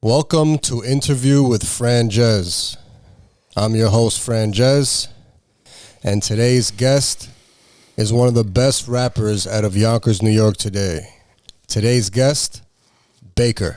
Welcome to Interview with Franjez. I'm your host, Franjez, and today's guest is one of the best rappers out of Yonkers, New York today. Today's guest, Bvker.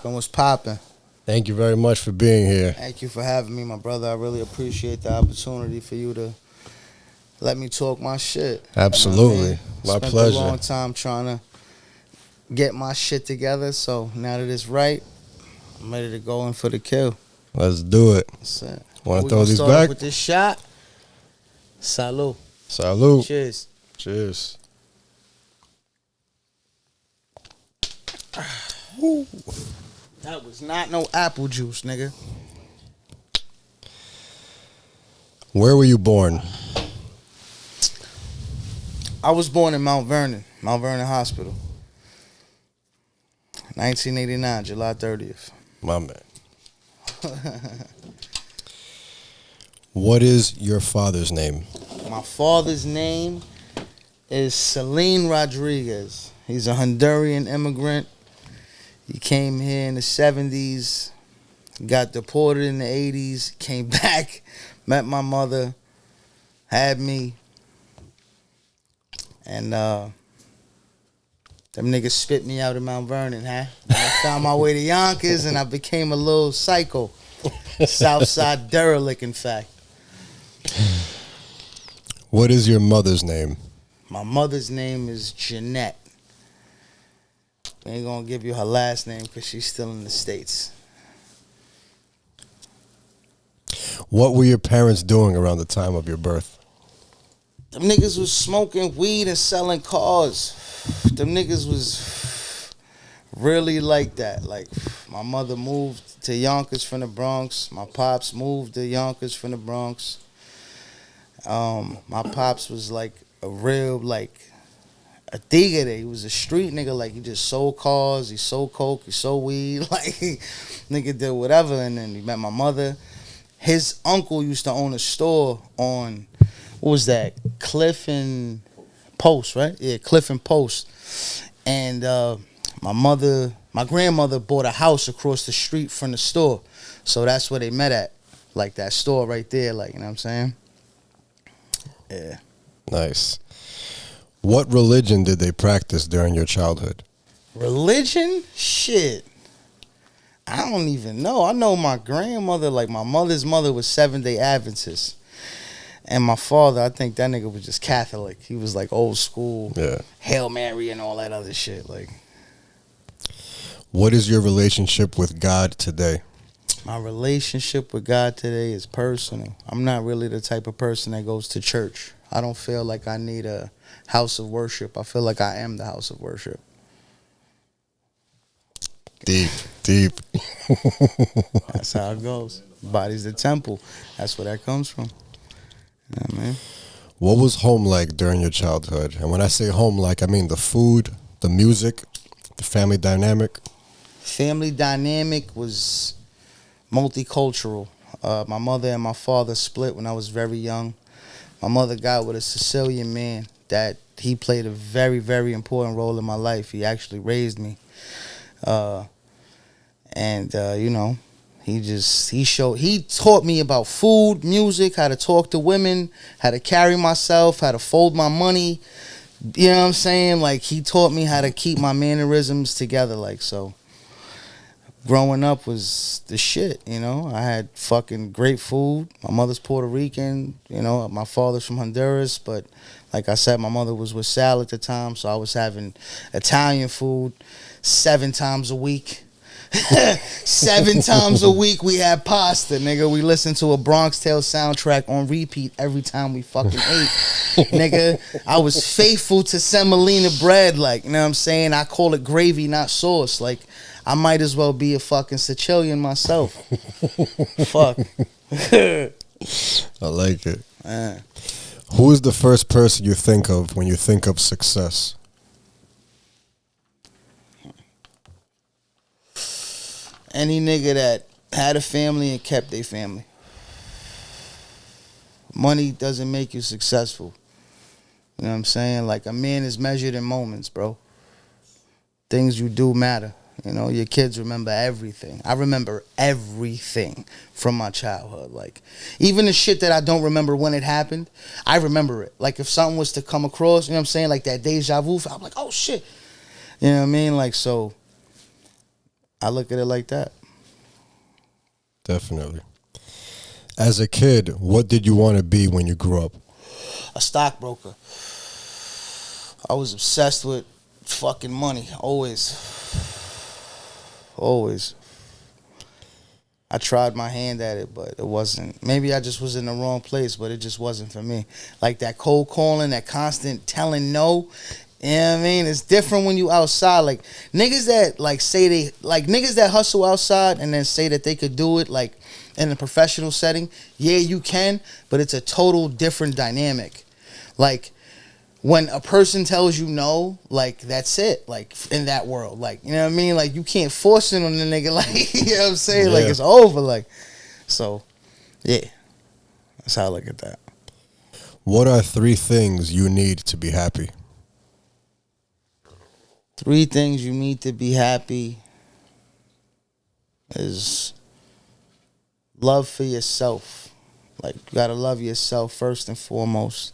What's poppin'? Thank you very much for being here. Thank you for having me, my brother. I really appreciate the opportunity for you to let me talk my shit. Absolutely. You know what I mean? My pleasure. Spent a long time trying to get my shit together, so now that it's right, I'm ready to go in for the kill. Let's do it. That's it. Want We to throw gonna these start back? off with this shot. Salud. Salute. Cheers. Cheers. That was not no apple juice, nigga. Where were you born? I was born in Mount Vernon Hospital. 1989, July 30th. My man. What is your father's name? My father's name is Celine Rodriguez. He's a Honduran immigrant. He came here in the 70s, got deported in the 80s, came back, met my mother, had me, and them niggas spit me out of Mount Vernon, huh? And I found my way to Yonkers, and I became a little psycho. Southside derelict, in fact. What is your mother's name? My mother's name is Jeanette. We ain't gonna give you her last name because she's still in the States. What were your parents doing around the time of your birth? Them niggas was smoking weed and selling cars. Them niggas was really like that. Like, my mother moved to Yonkers from the Bronx. My pops moved to Yonkers from the Bronx. My pops was like a real, like, a tigre. He was a street nigga. Like, he just sold cars, he sold coke, he sold weed. Like, nigga did whatever. And then he met my mother. His uncle used to own a store on, what was that? Cliff and Post, right? Yeah, Cliff and Post. And my grandmother bought a house across the street from the store. So that's where they met at. Like, that store right there, like, you know what I'm saying? Yeah. Nice. What religion did they practice during your childhood? Religion? Shit. I don't even know. I know my grandmother, like my mother's mother was Seventh-day Adventist. And my father, I think that nigga was just Catholic. He was like old school. Yeah. Hail Mary and all that other shit. Like, What is your relationship with God today? my relationship with God today is personal. I'm not really the type of person that goes to church. I don't feel like I need a house of worship. I feel like I am the house of worship. Deep. That's how it goes. Body's the temple. That's where that comes from. Yeah, man. What was home like during your childhood? And when I say home like, I mean the food, the music, the family dynamic. Family dynamic was multicultural. My mother and my father split when I was very young. My mother got with a Sicilian man that he played a very, very important role in my life. He actually raised me. You know, he taught me about food, music, how to talk to women, how to carry myself, how to fold my money. You know what I'm saying? Like, he taught me how to keep my mannerisms together. Like, so growing up was the shit, you know. I had fucking great food. My mother's Puerto Rican, you know. My father's from Honduras, but like I said, my mother was with Sal at the time, so I was having Italian food 7 times a week. 7 times a week we had pasta, nigga. We listened to a Bronx Tale soundtrack on repeat every time we fucking ate. Nigga, I was faithful to semolina bread, like, you know what I'm saying? I call it gravy, not sauce. Like, I might as well be a fucking Sicilian myself. Fuck. I like it. Who is the first person you think of when you think of success? Any nigga that had a family and kept their family. Money doesn't make you successful. You know what I'm saying? Like, a man is measured in moments, bro. Things you do matter. You know, your kids remember everything. I remember everything from my childhood. Like, even the shit that I don't remember when it happened, I remember it. Like, if something was to come across, you know what I'm saying? Like, that deja vu, I'm like, oh, shit. You know what I mean? Like, so, I look at it like that. Definitely. As a kid, what did you want to be when you grew up? A stockbroker. I was obsessed with fucking money. Always. I tried my hand at it, but it wasn't. Maybe I just was in the wrong place, but it just wasn't for me. Like that cold calling, that constant telling no. You know what I mean? It's different when you outside. Like niggas that like say they like niggas that hustle outside and then say that they could do it like in a professional setting. Yeah, you can, but it's a total different dynamic. Like when a person tells you no, like, that's it, like, in that world. Like, you know what I mean? Like, you can't force it on the nigga, like, you know what I'm saying? Yeah. Like, it's over, like. So, yeah. That's how I look at that. What are 3 things you need to be happy? 3 things you need to be happy is love for yourself. Like, you gotta love yourself first and foremost.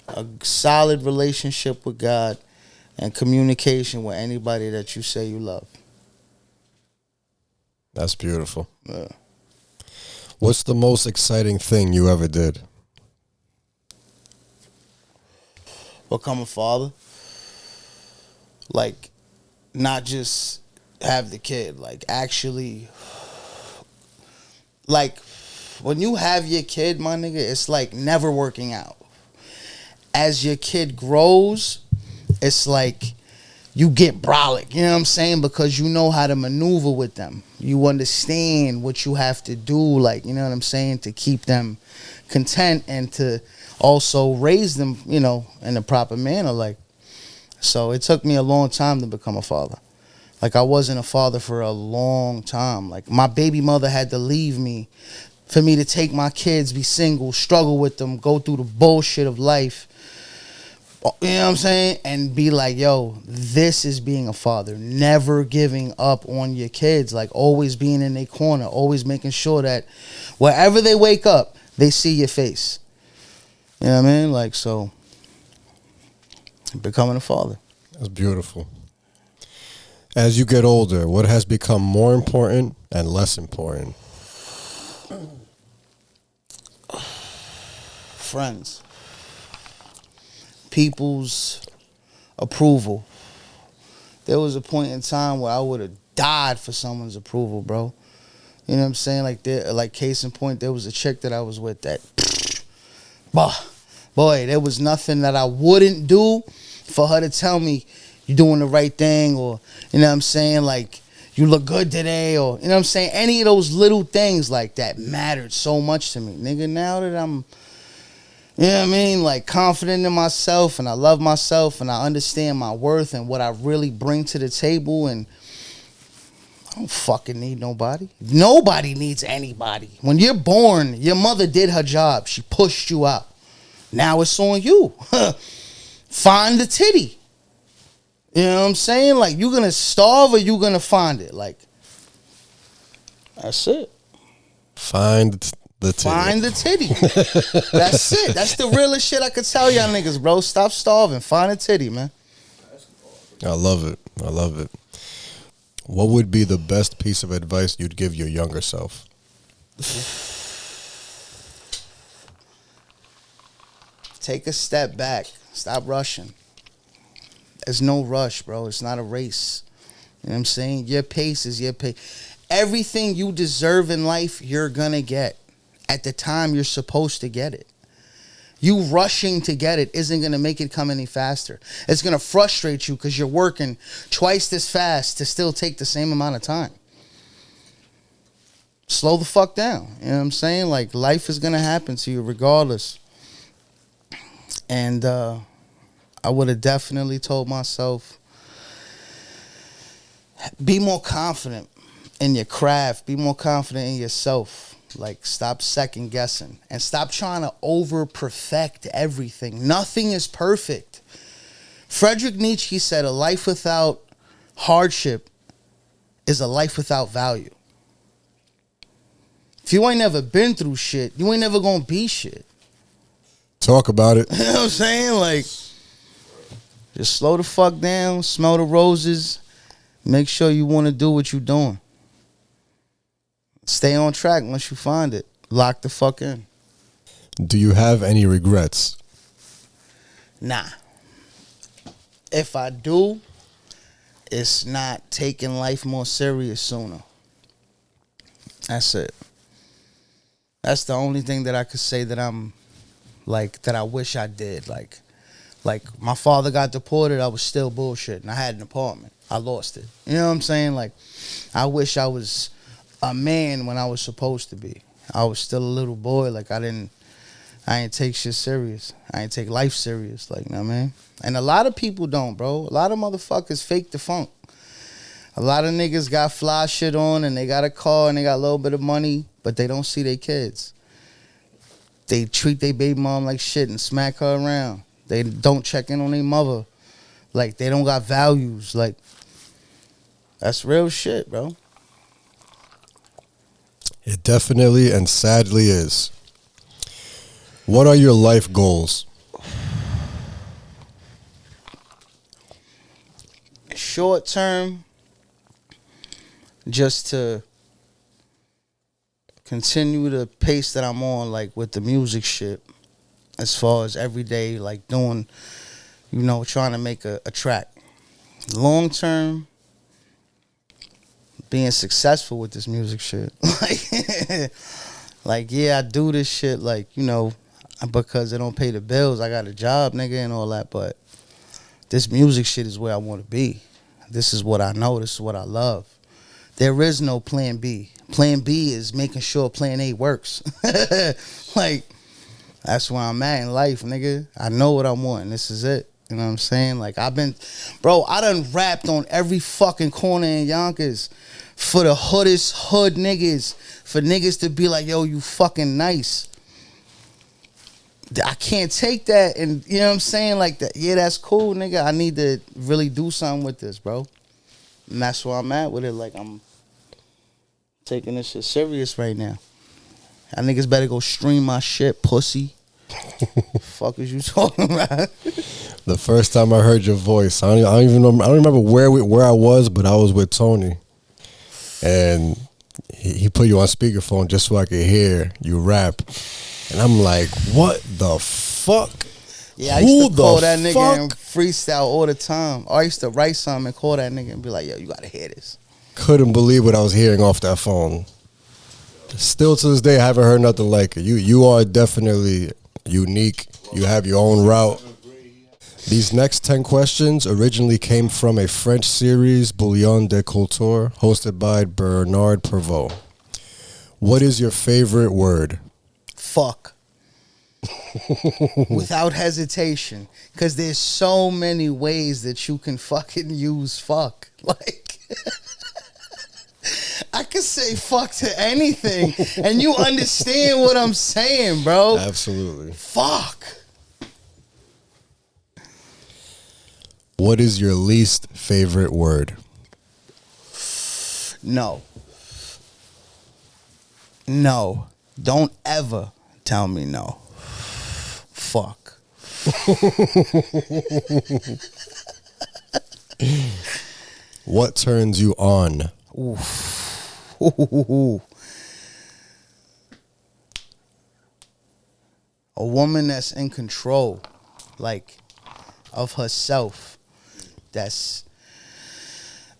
A solid relationship with God and communication with anybody that you say you love. That's beautiful. Yeah. What's the most exciting thing you ever did? Become a father. Like, not just have the kid. Like, actually, like, when you have your kid, my nigga, it's like never working out. As your kid grows, it's like you get brolic, you know what I'm saying? Because you know how to maneuver with them. You understand what you have to do, like, you know what I'm saying, to keep them content and to also raise them, you know, in a proper manner. Like, so it took me a long time to become a father. Like, I wasn't a father for a long time. Like, my baby mother had to leave me for me to take my kids, be single, struggle with them, go through the bullshit of life. You know what I'm saying? And be like, yo, this is being a father. Never giving up on your kids. Like, always being in their corner. Always making sure that wherever they wake up, they see your face. You know what I mean? Like, so, becoming a father. That's beautiful. As you get older, what has become more important and less important? Friends. People's approval. There was a point in time where I would have died for someone's approval, bro. You know what I'm saying? Like, like case in point, there was a chick that I was with that, boy, there was nothing that I wouldn't do for her to tell me you're doing the right thing, or, you know what I'm saying, like, you look good today, or, you know what I'm saying, any of those little things like that mattered so much to me. Nigga, now that I'm, you know what I mean, like, confident in myself, and I love myself, and I understand my worth and what I really bring to the table, and I don't fucking need nobody. Nobody needs anybody. When you're born, your mother did her job. She pushed you out. Now it's on you. Find the titty. You know what I'm saying? Like, you gonna starve or you gonna find it? Like, that's it. Find the titty. Find the titty. That's it. That's the realest shit I could tell y'all niggas, bro. Stop starving. Find a titty, man. I love it. I love it. What would be the best piece of advice you'd give your younger self? Take a step back. Stop rushing. There's no rush, bro. It's not a race. You know what I'm saying? Your pace is your pace. Everything you deserve in life, you're going to get at the time you're supposed to get it. You rushing to get it isn't going to make it come any faster. It's going to frustrate you because you're working twice this fast to still take the same amount of time. Slow the fuck down. You know what I'm saying? Like, life is going to happen to you regardless. And I would have definitely told myself, be more confident in your craft. Be more confident in yourself. Like, stop second guessing and stop trying to over perfect everything. Nothing is perfect. Friedrich Nietzsche said a life without hardship is a life without value. If you ain't never been through shit, you ain't never gonna be shit. Talk about it. You know what I'm saying? Like, just slow the fuck down, smell the roses, make sure you want to do what you're doing. Stay on track once you find it. Lock the fuck in. Do you have any regrets? Nah. If I do, it's not taking life more serious sooner. That's it. That's the only thing that I could say that I'm like, that I wish I did. Like my father got deported, I was still bullshitting. I had an apartment. I lost it. You know what I'm saying? Like, I wish I was a man when I was supposed to be. I was still a little boy. Like, I ain't take shit serious. I ain't take life serious. Like, you know what I mean? And a lot of people don't, bro. A lot of motherfuckers fake the funk. A lot of niggas got fly shit on and they got a car and they got a little bit of money, but they don't see their kids. They treat their baby mom like shit and smack her around. They don't check in on their mother. Like, they don't got values. Like, that's real shit, bro. It definitely and sadly is. What are your life goals? Short term, just to continue the pace that I'm on, like with the music shit, as far as every day, like doing, you know, trying to make a track. Long term, being successful with this music shit. Like, yeah, I do this shit, like, you know, because it don't pay the bills. I got a job, nigga, and all that, but this music shit is where I want to be. This is what I know. This is what I love. There is no plan B. Plan B is making sure plan A works. Like, that's where I'm at in life, nigga. I know what I want, and this is it. You know what I'm saying? Like, I done rapped on every fucking corner in Yonkers for the hoodest hood niggas, for niggas to be like, yo, you fucking nice. I can't take that, and you know what I'm saying? Like, that. Yeah, that's cool, nigga. I need to really do something with this, bro. And that's where I'm at with it. Like, I'm taking this shit serious right now. Y'all niggas better go stream my shit, pussy. Fuck is you talking about? The first time I heard your voice, I don't remember where I was, but I was with Tony, and he put you on speakerphone just so I could hear you rap, and I'm like, what the fuck? Yeah, I used to call that nigga and freestyle all the time. I used to write something and call that nigga and be like, yo, you gotta hear this. Couldn't believe what I was hearing off that phone. Still to this day, I haven't heard nothing like it. You are definitely unique. You have your own route. These next 10 questions originally came from a French series, Bouillon de Culture, hosted by Bernard Pervot. What is your favorite word? Fuck. Without hesitation. Because there's so many ways that you can fucking use fuck. Like, I could say fuck to anything, and you understand what I'm saying, bro. Absolutely. Fuck. What is your least favorite word? No. No. Don't ever tell me no. Fuck. What turns you on? Oof. A woman that's in control, like, of herself, that's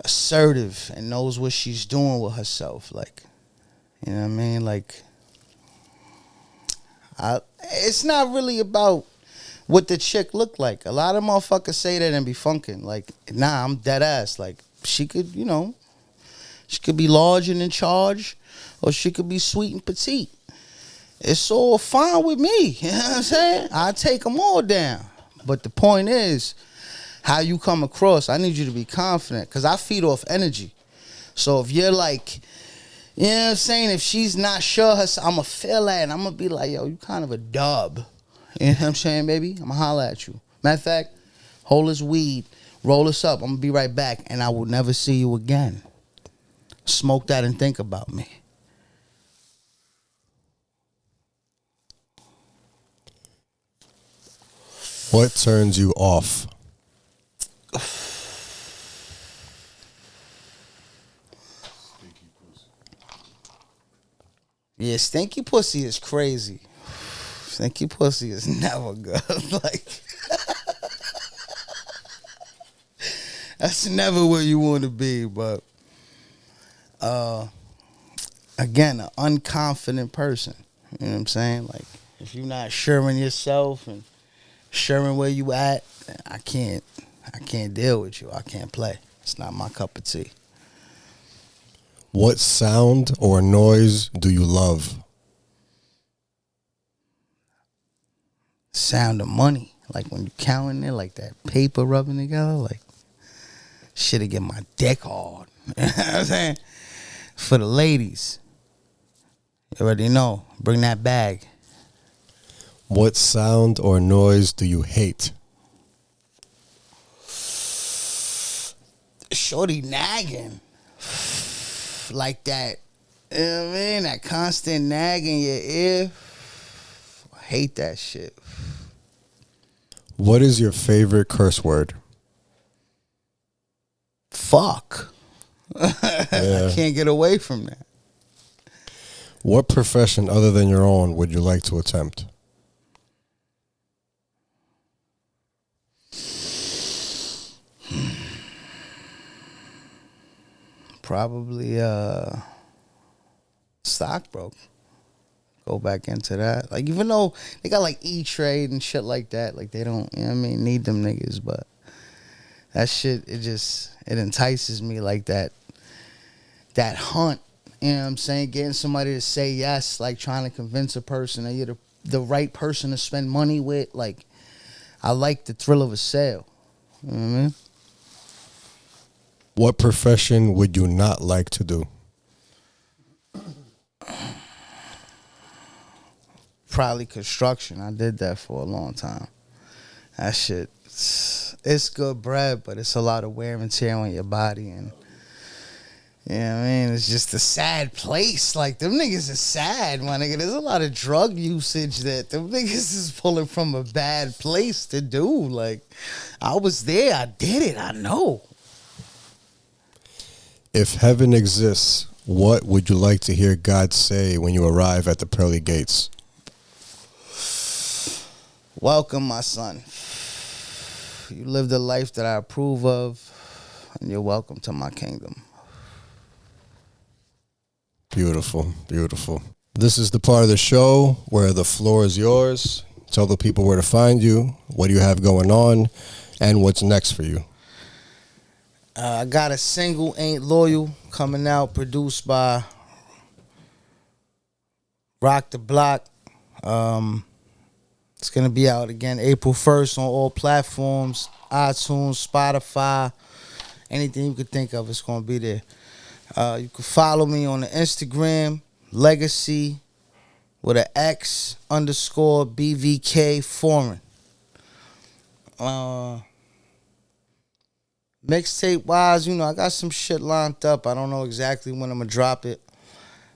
assertive and knows what she's doing with herself. Like, you know what I mean? Like, it's not really about what the chick look like. A lot of motherfuckers say that and be funking. Like, nah, I'm dead ass. Like, she could, you know, she could be large and in charge, or she could be sweet and petite. It's all fine with me. You know what I'm saying? I take them all down. But the point is, how you come across, I need you to be confident, because I feed off energy. So if you're like, you know what I'm saying, if she's not sure herself, I'm going to feel that, and I'm going to be like, yo, you kind of a dub. You know what I'm saying, baby? I'm going to holler at you. Matter of fact, hold this weed, roll us up, I'm going to be right back, and I will never see you again. smoke that and think about me. What turns you off? Yeah, stinky pussy is crazy. Stinky pussy is never good. Like, that's never where you want to be. But again, an unconfident person. You know what I'm saying? Like, if you're not sure in yourself and sure in where you at, I can't deal with you. I can't play. It's not my cup of tea. What sound or noise do you love? Sound of money. Like when you counting it, like that paper rubbing together, like shit'll get my dick hard. You know what I'm saying? For the ladies, you already know. Bring that bag. What sound or noise do you hate? Shorty nagging. Like that. You know what I mean? That constant nag in your ear. I hate that shit. What is your favorite curse word? Fuck. Yeah. I can't get away from that. What profession other than your own would you like to attempt? Probably stockbroker. Go back into that. Like, even though they got like E-Trade and shit like that, like they don't, you know what I mean, need them niggas, but that shit, it entices me, like that hunt, you know what I'm saying? Getting somebody to say yes, like trying to convince a person that you're the right person to spend money with. Like, I like the thrill of a sale. You know what I mean? What profession would you not like to do? Probably construction. I did that for a long time. That shit, it's good bread, but it's a lot of wear and tear on your body, and you know what I mean? It's just a sad place. Like, them niggas is sad, my nigga. There's a lot of drug usage that them niggas is pulling from a bad place to do. Like, I was there. I did it. I know. If heaven exists, what would you like to hear God say when you arrive at the pearly gates? Welcome, my son. You lived a life that I approve of, and you're welcome to my kingdom. Beautiful, beautiful. This is the part of the show where the floor is yours. Tell the people where to find you, what do you have going on, and what's next for you. I got a single, Ain't Loyal, coming out, produced by Rock the Block. It's going to be out again April 1st on all platforms, iTunes, Spotify, anything you could think of, it's going to be there. You can follow me on the Instagram, Legacy, with an X _ Bvker Foreign. Mixtape wise, you know, I got some shit lined up. I don't know exactly when I'm going to drop it.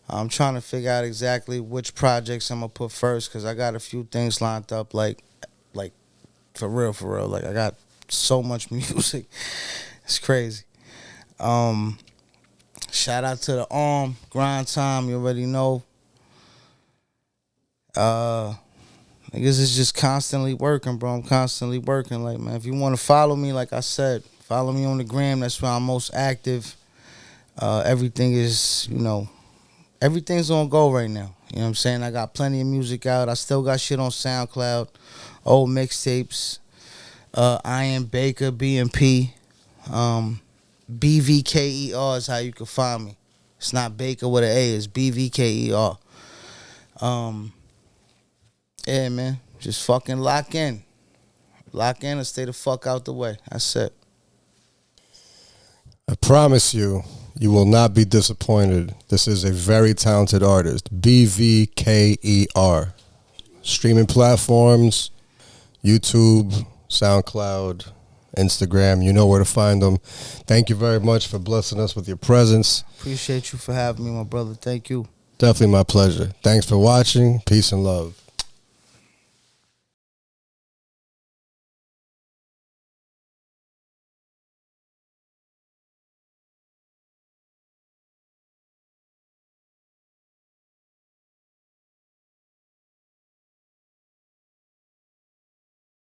I'm trying to figure out exactly which projects I'm going to put first, because I got a few things lined up, like for real. Like, I got so much music. It's crazy. Shout out to the Arm, Grind Time, you already know. Niggas is just constantly working, bro. I'm constantly working. Like, man, if you want to follow me, like I said, follow me on the gram. That's where I'm most active. Everything is, you know, everything's on go right now. You know what I'm saying? I got plenty of music out. I still got shit on SoundCloud, old mixtapes. I am Bvker, BMP. Bvker is how you can find me. It's not Baker with an A. It's Bvker. Yeah, man. Just fucking lock in. Lock in and stay the fuck out the way. That's it. I promise you, you will not be disappointed. This is a very talented artist. Bvker. Streaming platforms, YouTube, SoundCloud, Instagram. You know where to find them. Thank you very much for blessing us with your presence. Appreciate you for having me, my brother. Thank you. Definitely my pleasure. Thanks for watching. Peace and love.